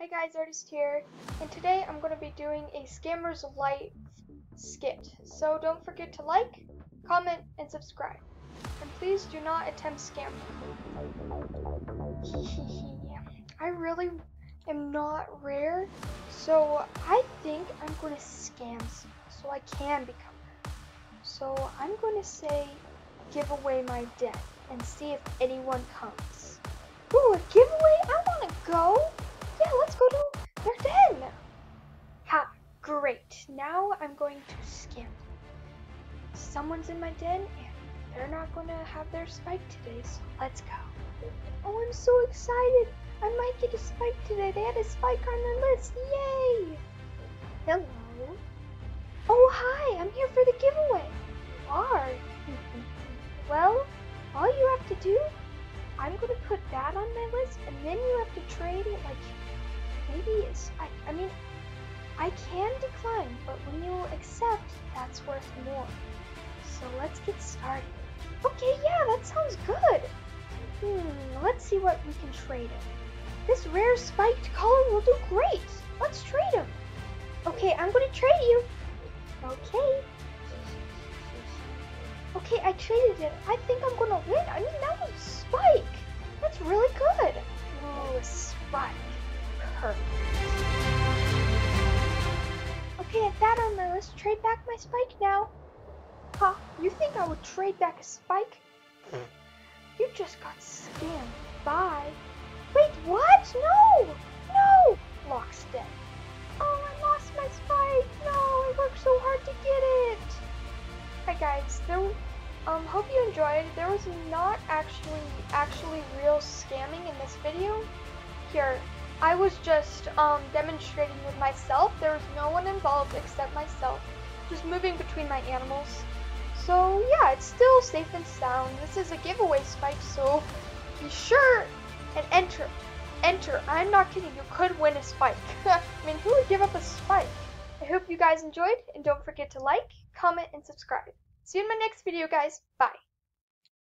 Hi guys, Artist here, and today I'm going to be doing a Scammers Life skit. So don't forget to like, comment, and subscribe. And please do not attempt scam. I really am not rare, so I think I'm going to scam so I can become rare. So I'm going to say give away my den and see if anyone comes. Ooh, a giveaway? I want to go. Yeah, let's go to their den. Ha, great. Now I'm going to scam them. Someone's in my den and they're not going to have their spike today, so let's go. Oh, I'm so excited. I might get a spike today. They had a spike on their list. Yay. Hello. Oh, hi. I'm here for the giveaway. You are? Well, all you have to do, I'm going to put that on my list, and then you have to trade it like maybe it's, I mean, I can decline, but when you accept, that's worth more. So let's get started. Okay, yeah, that sounds good. Let's see what we can trade him. This rare spiked color will do great. Let's trade him. Okay, I'm going to trade you. Okay. Okay, I traded it. I think I'm going to win. I mean, that was a spike. That's really good. Oh, a spike. Perfect. Okay, at that on my list, trade back my spike now. Huh? You think I would trade back a spike? You just got scammed. Bye. Wait, what? No! No! Lock's dead. Oh, I lost my spike. No, I worked so hard to get it. Hi guys, hope you enjoyed. There was not actually real scamming in this video. Here, I was just demonstrating with myself. There was no one involved except myself, just moving between my animals. So yeah, it's still safe and sound. This is a giveaway spike, so be sure and enter. Enter. I'm not kidding. You could win a spike. I mean, who would give up a spike? I hope you guys enjoyed, and don't forget to like, comment, and subscribe. See you in my next video, guys. Bye.